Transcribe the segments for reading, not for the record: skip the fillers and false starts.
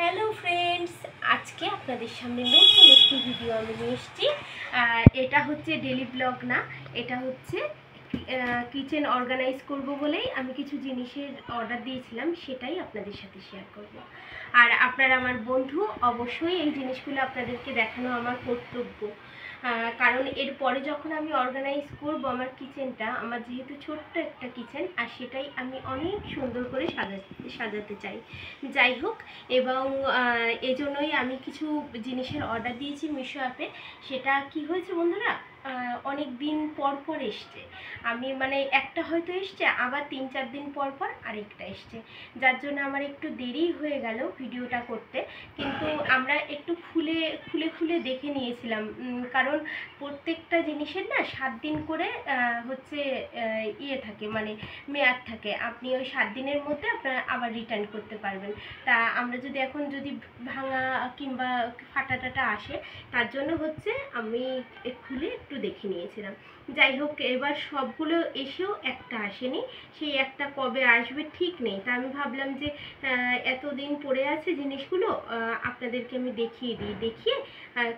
Hello friends, আজকে আপনাদের সামনে নতুন একটি ভিডিও আমি নিয়ে এসেছি। এটা হচ্ছে ডেলি ব্লগ না, এটা হচ্ছে কিচেন অর্গানাইজ করব বলেই আমি কিছু জিনিসের অর্ডার দিয়েছিলাম, সেটাই আপনাদের সাথে শেয়ার করব। আর আপনারা আমার বন্ধু, অবশ্যই এই জিনিসগুলো আপনাদেরকে দেখানো আমার কর্তব্য। কারণ এরপরে যখন আমি অর্গানাইজ করব আমার কিচেনটা, আমার যেহেতু ছোট্ট একটা কিচেন, আর সেটাই আমি অনেক সুন্দর করে সাজাতে চাই। যাই হোক, এবং এজন্যই আমি কিছু জিনিসের অর্ডার দিয়েছি মিশো অ্যাপে। সেটা কি হয়েছে বন্ধুরা, অনেক দিন পর পর এসছে। আমি মানে একটা হয়তো এসছে, আবার 3-4 দিন পর পর আরেকটা এসছে, যার জন্য আমার একটু দেরি হয়ে গেল ভিডিওটা করতে। কিন্তু আমরা একটু খুলে খুলে খুলে দেখে নিয়েছিলাম, কারণ প্রত্যেকটা জিনিসের না 7 দিন করে হচ্ছে ইয়ে থাকে, মানে মেয়াদ থাকে। আপনি ওই 7 দিনের মধ্যে আপনারা আবার রিটার্ন করতে পারবেন। তা আমরা যদি ভাঙা কিংবা ফাটা টাটা আসে, তার জন্য হচ্ছে আমি খুলে একটু দেখে নিয়েছিলাম। যাই হোক, এবার সবগুলো এসেও একটা আসেনি, সেই একটা কবে আসবে ঠিক নেই। তা আমি ভাবলাম যে এতদিন পড়ে আছে জিনিসগুলো, আপনাদেরকে আমি দেখিয়ে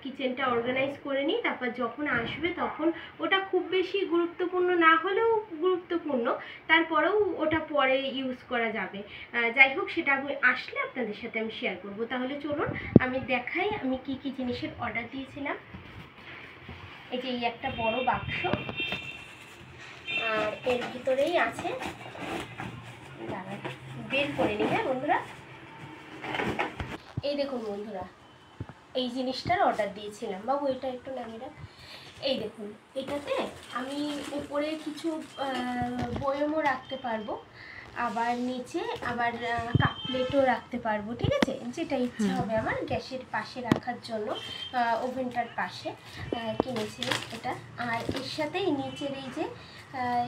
কিচেনটা অর্গানাইজ করে নিই। তারপর যখন আসবে তখন ওটা খুব বেশি গুরুত্বপূর্ণ না হলেও গুরুত্বপূর্ণ, তারপরেও ওটা পরে ইউজ করা যাবে। যাই হোক, সেটা আমি আসলে আপনাদের সাথে আমি শেয়ার করব। তাহলে চলুন আমি দেখাই আমি কি কি জিনিসের অর্ডার দিয়েছিলাম। এই যে এই একটা বড় বাক্স, আর এর ভিতরেই আছে, দাঁড়ান বের করে নিই। হ্যাঁ বন্ধুরা, এই দেখুন বন্ধুরা, এই জিনিসটার অর্ডার দিয়েছিলাম। বাবু এটা একটু নামিয়ে রাখ। এই দেখুন, এটাতে আমি উপরে কিছু বয়মও রাখতে পারবো, আবার নিচে আবার কাপ প্লেটও রাখতে পারবো। ঠিক আছে, যেটা ইচ্ছা হবে আমার গ্যাসের পাশে রাখার জন্য, ওভেনটার পাশে কিনেছি এটা। আর এর সাথেই নিচের এই যে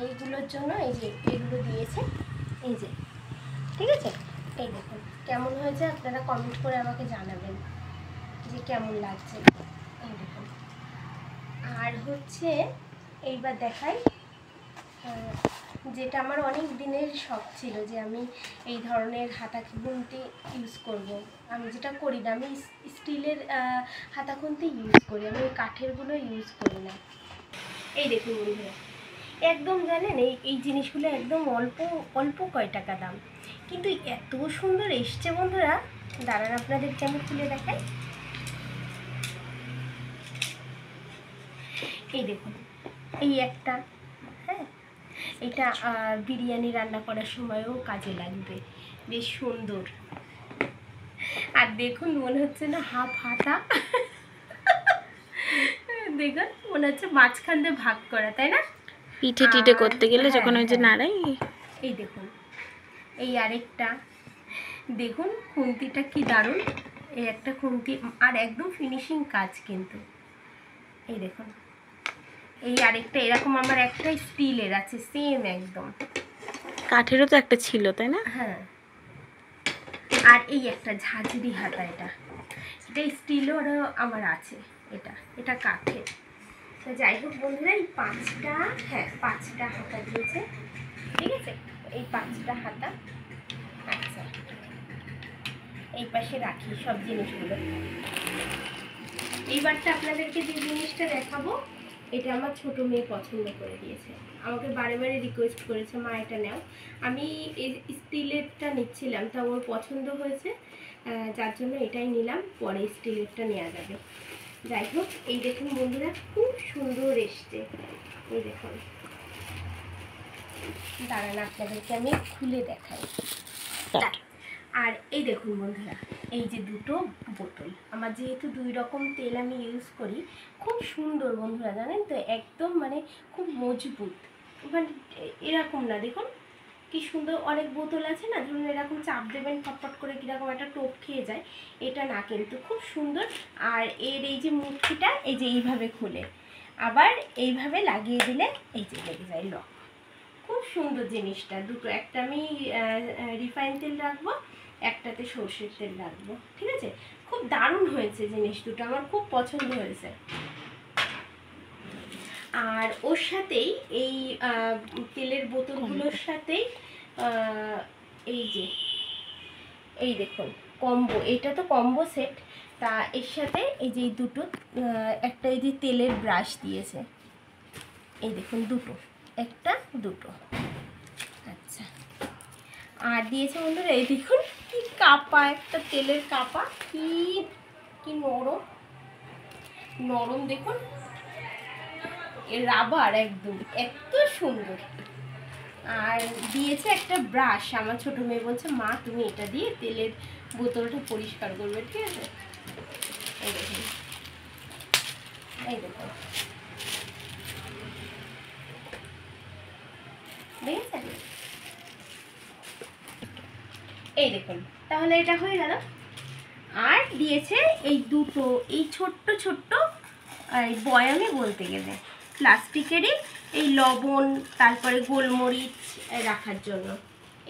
এইগুলোর জন্য এই যে এগুলো দিয়েছে, এই যে। ঠিক আছে, এই দেখুন কেমন হয়েছে, আপনারা কমেন্ট করে আমাকে জানাবেন যে কেমন লাগছে। এই দেখুন। আর হচ্ছে এইবার দেখাই, যেটা আমার অনেক দিনের শখ ছিল যে আমি এই ধরনের হাতা খুন্তি ইউজ করব। আমি যেটা করি না, আমি স্টিলের হাতা খুন্তি ইউজ করি, আমি কাঠেরগুলো ইউজ করি না। এই দেখুন বন্ধুরা, একদম জানেন এই জিনিসগুলো একদম অল্প অল্প কয় টাকা দাম, কিন্তু এত সুন্দর এসছে বন্ধুরা। দাঁড়ান আপনাদেরকে আমি খুলে দেখাই। এই দেখুন, এই একটা, হ্যাঁ, এটা বিরিয়ানি রান্না করার সময়ও কাজে লাগবে, বেশ সুন্দর। আর দেখুন, মনে হচ্ছে না হাফ হাতা, দেখুন মনে হচ্ছে মাঝখান দিয়ে ভাগ করা, তাই না? পিঠে টিঠে করতে গেলে যখন ওই যে নাড়াই। এই দেখুন, এই আরেকটা দেখুন, খুন্তিটা কি দারুণ। এই একটা খুন্তি, আর একদম ফিনিশিং কাজ কিন্তু। এই দেখুন, এই আরেকটা এরকম আমার একটা স্টিলের আছে, সেম একদম। কাঠেরও তো একটা ছিল, তাই না? হ্যাঁ। আর এই একটা ঝাঁঝরি হাতা, এটা স্টিলেরও আমার আছে, এটা কাঠের। তো যাই হোক বন্ধুরা, এই 5টা হাতা দিয়েছে। ঠিক আছে, এই 5টা হাতা। আচ্ছা, এই পাশে রাখি সব জিনিসগুলো। এইবারটা আপনাদেরকে যে জিনিসটা দেখাবো, এটা আমার ছোট মেয়ে পছন্দ করে দিয়েছে, আমাকে বারে বারে রিকোয়েস্ট করেছে, মা এটা নাও। আমি এই স্টিলেরটা নিচ্ছিলাম, তা ওর পছন্দ হয়েছে, যার জন্য এটাই নিলাম, পরে স্টিলেরটা নেওয়া যাবে। যাই হোক, এই দেখুন বন্ধুরা, খুব সুন্দর এসছে। এই দেখুন, দাঁড়ান আপনাদেরকে আমি খুলে দেখাই। আর এই দেখুন বন্ধুরা, এই যে দুটো বোতল, আমার যেহেতু 2 রকম তেল আমি ইউজ করি, খুব সুন্দর বন্ধুরা, জানেন তো, একদম মানে খুব মজবুত। মানে এরকম না, দেখুন কি সুন্দর। অনেক বোতল আছে না, ধরুন এরকম চাপ দেবেন ফটফট করে কীরকম একটা টোপ খেয়ে যায়, এটা না, কিন্তু খুব সুন্দর। আর এর এই যে মুঠিটা, এই যে এইভাবে খুলে আবার এইভাবে লাগিয়ে দিলে এই যে লেগে যায় লক। খুব সুন্দর জিনিসটা, দুটো, একটা আমি রিফাইন তেল রাখবো, একটাতে সর্ষের তেল রাখবো। ঠিক আছে, খুব দারুণ হয়েছে জিনিস দুটো, আমার খুব পছন্দ হয়েছে। আর ওর সাথেই এই তেলের বোতলগুলোর সাথেই এই যে এই দেখুন কম্বো, এটা তো কম্বো সেট। তা এর সাথে এই যে এই দুটো একটা এই যে তেলের ব্রাশ দিয়েছে, এই দেখুন দুটো, একটা দুটো। আচ্ছা, আর দিয়েছে বন্ধুরা এই দেখুন কি কাপা, একটা তেলের কাপা, কি কি নরম নরম দেখুন, রাবার একদম, এত সুন্দর। আর দিয়েছে একটা ব্রাশ, আমার ছোট মেয়ে বলছে মা তুমি এটা দিয়ে তেলের বোতলটা পরিষ্কার করবে, ঠিক আছে। এই দেখুন, এই দেখুন, দেখেছেন, এই দেখুন। তাহলে এটা হয়ে গেল। আর দিয়েছে এই দুটো, এই ছোট্ট ছোট্ট বয়ামে বলতে গেলে প্লাস্টিকেরই, এই লবণ তারপরে গোলমরিচ রাখার জন্য।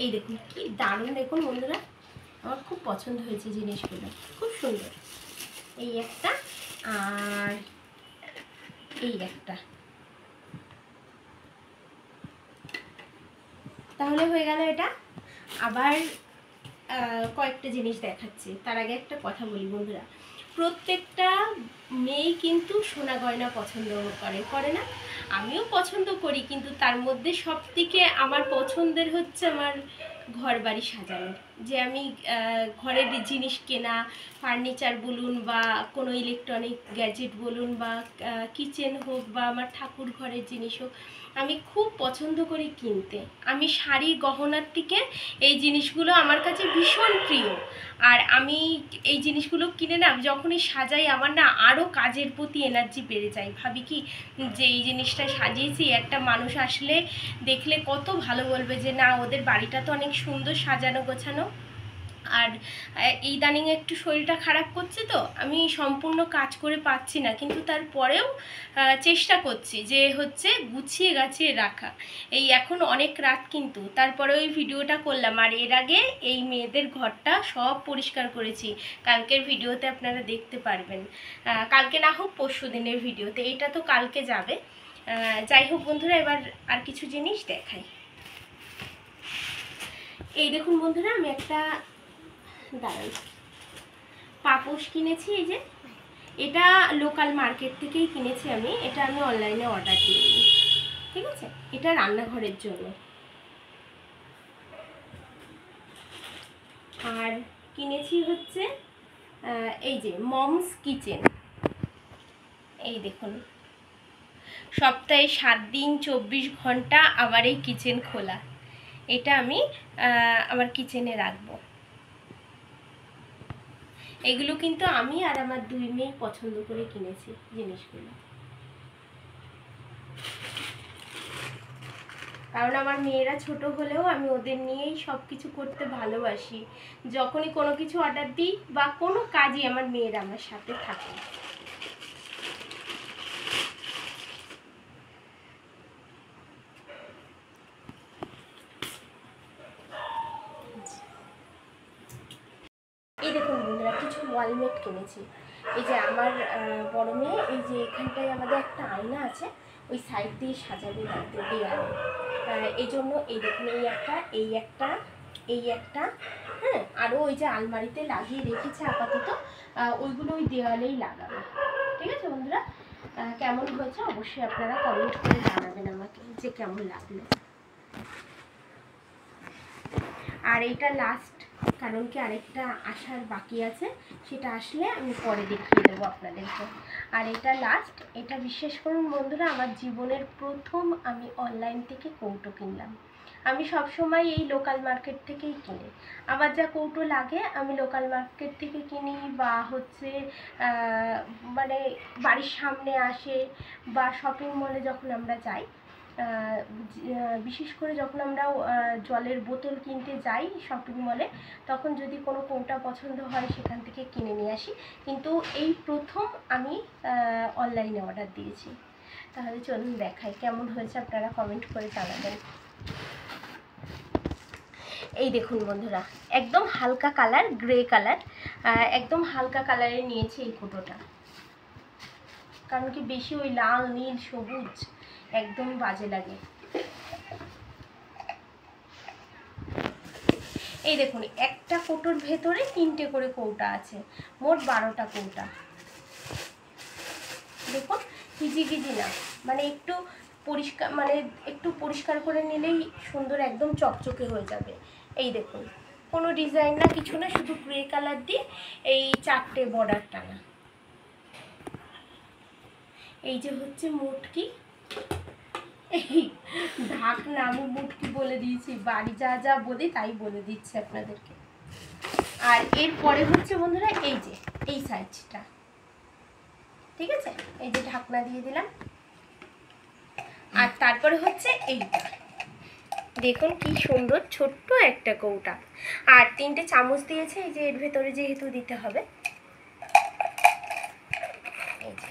এই দেখুন কি দারুণ, দেখুন বন্ধুরা, আমার খুব পছন্দ হয়েছে জিনিসগুলো, খুব সুন্দর। এই একটা আর এই একটা, তাহলে হয়ে গেল এটা। আবার কয়েকটা জিনিস দেখাচ্ছি, তার আগে একটা কথা বলি বন্ধুরা, প্রত্যেকটা মেয়ে কিন্তু সোনা গয়না পছন্দ করে না, আমিও পছন্দ করি, কিন্তু তার মধ্যে সবথেকে আমার পছন্দের হচ্ছে আমার ঘর বাড়ি সাজানোর, যে আমি ঘরের জিনিস কেনা, ফার্নিচার বলুন বা কোনো ইলেকট্রনিক গ্যাজেট বলুন বা কিচেন হোক বা আমার ঠাকুর ঘরের জিনিস হোক, আমি খুব পছন্দ করি কিনতে। আমি শাড়ি গহনার থেকে এই জিনিসগুলো আমার কাছে ভীষণ প্রিয়। আর আমি এই জিনিসগুলো কিনে না যখনই সাজাই, আমার না আরও কাজের প্রতি এনার্জি বেড়ে যায়। ভাবি কি যে এই জিনিসটা সাজিয়েছি, একটা মানুষ আসলে দেখলে কত ভালো বলবে যে না ওদের বাড়িটা তো অনেক সুন্দর সাজানো গোছানো। আর ইদানিং একটু শরীরটা খারাপ করছে, তো আমি সম্পূর্ণ কাজ করে পাচ্ছি না, কিন্তু তারপরেও চেষ্টা করছি যে হচ্ছে গুছিয়ে গাছিয়ে রাখা। এই এখন অনেক রাত, কিন্তু তারপরে ওই ভিডিওটা করলাম। আর এর আগে এই মেয়েদের ঘরটা সব পরিষ্কার করেছি, কালকের ভিডিওতে আপনারা দেখতে পারবেন, কালকে না হোক পরশু দিনের ভিডিওতে, এটা তো কালকে যাবে। যাই হোক বন্ধুরা, এবার আর কিছু জিনিস দেখাই। এই দেখুন বন্ধুরা, আমি একটা দাঁড়ান পাপোশ কিনেছি, এই যে এটা লোকাল মার্কেট থেকেই কিনেছি আমি, এটা আমি অনলাইনে অর্ডার দিইনি, ঠিক আছে। এটা রান্নাঘরের জন্য। আর কিনেছি হচ্ছে এই যে মমস কিচেন, এই দেখুন সপ্তাহে 7 দিন 24 ঘন্টা আমার এই কিচেন খোলা, এটা আমি আমার কিচেনে রাখবো। এগুলো কিন্তু আমি আর আমার 2 মেয়ে পছন্দ করে কিনেছি জিনিসগুলো, কারণ আমার মেয়েরা ছোট হলেও আমি ওদের নিয়েই সব কিছু করতে ভালোবাসি। যখনই কোনো কিছু অর্ডার দিই বা কোনো কাজই আমার মেয়েরা আমার সাথে থাকে। এই দেখুন বন্ধুরা, কিছু ওয়ালমেট কিনেছি। এই যে আমার বড় মেয়ে, এই যে এখানটায় আমাদের একটা আয়না আছে, ওই সাইড দিয়ে সাজাবে দেওয়ালে, এই জন্য এই দেখুন এই একটা, এই একটা, এই একটা, হ্যাঁ, আরও ওই যে আলমারিতে লাগিয়ে রেখেছে আপাতত, ওইগুলো ওই দেওয়ালেই লাগাবে, ঠিক আছে বন্ধুরা। কেমন হয়েছে অবশ্যই আপনারা কমেন্ট করে জানাবেন আমাকে যে কেমন লাগলো। আর এইটা লাস্ট, কারণ কি আরেকটা আসার বাকি আছে, সেটা আসলে আমি পরে দেখিয়ে দেবো আপনাদেরকে। আর এটা লাস্ট, এটা বিশ্বাস করুন বন্ধুরা, আমার জীবনের প্রথম আমি অনলাইন থেকে কৌটো কিনলাম। আমি সবসময় এই লোকাল মার্কেট থেকেই কিনি, আমার যা কৌটো লাগে আমি লোকাল মার্কেট থেকে কিনি, বা হচ্ছে মানে বাড়ির সামনে আসে, বা শপিং মলে যখন আমরা যাই, বিশেষ করে যখন আমরা জলের বোতল কিনতে যাই শপিং মলে, তখন যদি কোনো কোনটা পছন্দ হয় সেখান থেকে কিনে নিয়ে আসি, কিন্তু এই প্রথম আমি অনলাইনে অর্ডার দিয়েছি। তাহলে চলুন দেখাই কেমন হয়েছে, আপনারা কমেন্ট করে জানাবেন। এই দেখুন বন্ধুরা, একদম হালকা কালার, গ্রে কালার, একদম হালকা কালারের নিয়েছি এই কৌটোটা, কারণ কি বেশি ওই লাল নীল সবুজ একদম বাজে লাগে। এই দেখুন একটা কৌটোর ভেতরে 3টে করে কৌটা আছে, মোট 12টা কৌটা। দেখুন কিজি না, মানে একটু পরিষ্কার, মানে একটু পরিষ্কার করে নিলেই সুন্দর একদম চকচকে হয়ে যাবে। এই দেখুন কোনো ডিজাইন না, কিছু না, শুধু গ্রে কালার দিয়ে এই 4টে বর্ডার টানা। এই যে হচ্ছে মুটকি, এই ঢাকনা, আমি মুটকি বলে দিয়েছি, বাড়ি যা যা বলি তাই বলে দিচ্ছি আপনাদেরকে। আর এরপরে হচ্ছে বন্ধুরা এই যে এই সাইজটা, ঠিক আছে, এই যে ঢাকনা দিয়ে দিলাম। আর তারপরে হচ্ছে এইটা, দেখুন কি সুন্দর ছোট্ট একটা কৌটা, আর 3টে চামচ দিয়েছে, এই যে এর ভেতরে যেহেতু দিতে হবে। এই যে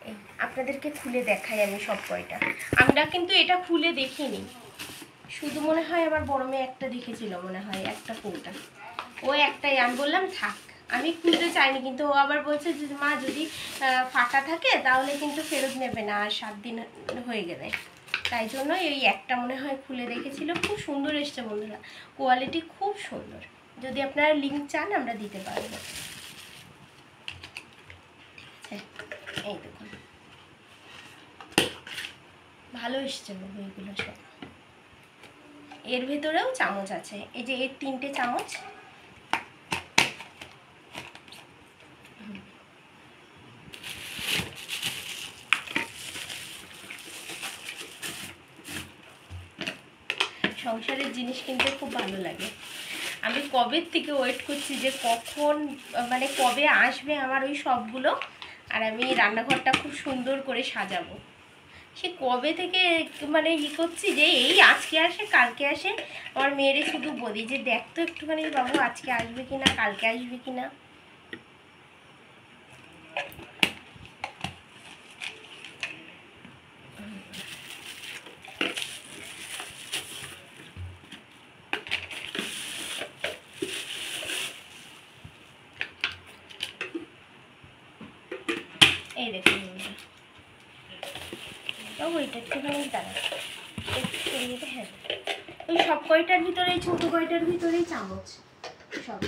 এই আপনাদেরকে খুলে দেখাই আমি সব কয়টা, আমরা কিন্তু এটা খুলে দেখিনি, শুধু মনে হয় আমার বড় মেয়ে একটা দেখেছিল মনে হয় একটা কৌটা, ও একটাই, আমি বললাম থাক, আমি খুলতে চাইনি, কিন্তু ও আবার বলছে যে মা যদি ফাটা থাকে তাহলে কিন্তু ফেরত নেবে না, আর 7 দিন হয়ে গেলে, তাই জন্য এই একটা মনে হয় খুলে দেখেছিল। খুব সুন্দর এসছে বন্ধুরা, কোয়ালিটি খুব সুন্দর, যদি আপনারা লিঙ্ক চান আমরা দিতে পারবো। এই দেখুন ভালো এসছে বইগুলো সব। এর ভেতরেও চামচ আছে, এই যে এর 3টে চামচ, সংসারের জিনিস কিনতে খুব ভালো লাগে। আমি কবে থেকে ওয়েট করছি যে কখন, মানে কবে আসবে আমার ওই সবগুলো, আর আমি রান্নাঘরটা খুব সুন্দর করে সাজাবো। সে কবে থেকে মানে করছি যে এই আজকে আসে কালকে আসে, আমার মেয়েরে শুধু বলি যে দেখ তো একটুখানি বাবু আজকে আসবে কি না, কালকে আসবে কি না। এই দেখুন ওইটা একটুখানি দাঁড়া, হ্যাঁ ওই সব কয়টার ভিতরে, এই ছোটো কয়টার ভিতরেই চামচ সব।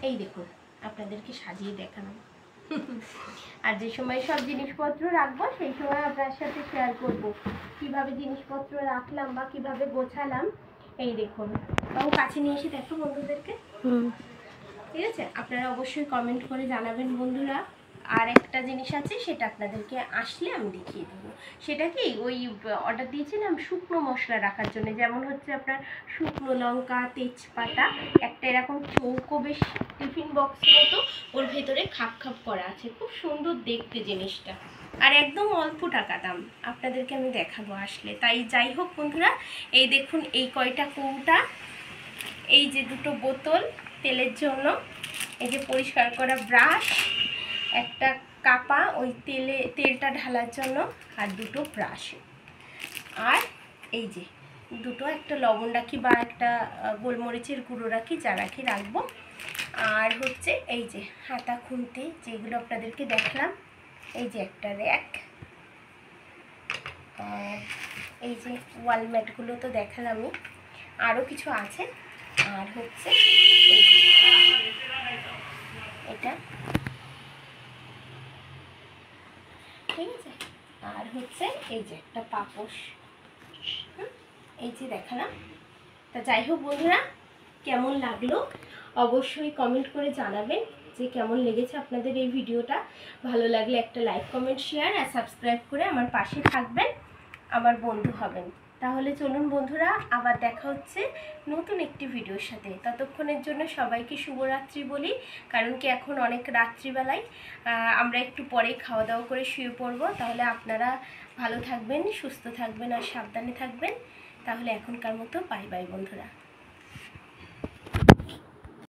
এই দেখুন আপনাদেরকে সাজিয়ে দেখালাম, আর যে সময় সব জিনিসপত্র রাখবো সেই সময় আপনার সাথে শেয়ার করব কিভাবে জিনিসপত্র রাখলাম বা কিভাবে গোছালাম। এই দেখুন, বাবু কাছে নিয়ে এসে দেখো বন্ধুদেরকে, ঠিক আছে, আপনারা অবশ্যই কমেন্ট করে জানাবেন বন্ধুরা। আর একটা জিনিস আছে, সেটা আপনাদেরকে আসলে আমি দেখিয়ে দেবো। সেটা কি, ওই অর্ডার দিয়েছিলাম শুকনো মশলা রাখার জন্য, যেমন হচ্ছে আপনার শুকনো লঙ্কা, তেজপাতা, একটা এরকম চৌকো বেশ টিফিন বক্স মতো, ওর ভেতরে খাপ খাপ করা আছে, খুব সুন্দর দেখতে জিনিসটা, আর একদম অল্প টাকা দাম, আপনাদেরকে আমি দেখাবো আসলে। তাই যাই হোক বন্ধুরা, এই দেখুন এই কয়টা কৌটা, এই যে 2টো বোতল তেলের জন্য, এই যে পরিষ্কার করা ব্রাশ, একটা কাপা ওই তেলটা ঢালার জন্য, আর 2টো ব্রাশ, আর এই যে 2টো, একটা লবণ রাখি বা একটা গোলমরিচের গুঁড়ো রাখি, যা রাখি রাখবো। আর হচ্ছে এই যে হাতা খুন্তি, যেগুলো আপনাদেরকে দেখলাম, এই যে একটা র্যাক, আর এই যে ওয়ালম্যাটগুলো তো দেখালামই, আরও কিছু আছে। আর হচ্ছে এটা, ঠিক আছে, আর হচ্ছে এই যে একটা পাপোশ, এই যে দেখালাম। তা যাই হোক বন্ধুরা, কেমন লাগলো অবশ্যই কমেন্ট করে জানাবেন যে কেমন লেগেছে আপনাদের এই ভিডিওটা। ভালো লাগলে একটা লাইক, কমেন্ট, শেয়ার আর সাবস্ক্রাইব করে আমার পাশে থাকবেন, আমার বন্ধু হবেন। তাহলে চলুন বন্ধুরা, আবার দেখা হচ্ছে নতুন একটি ভিডিওর সাথে। ততক্ষণের জন্য সবাইকে শুভরাত্রি বলি, কারণ কি এখন অনেক রাত্রিবেলায়, আমরা একটু পরে খাওয়া দাওয়া করে শুয়ে পড়বো। তাহলে আপনারা ভালো থাকবেন, সুস্থ থাকবেন আর সাবধানে থাকবেন। তাহলে এখনকার মতো বাই বাই বন্ধুরা।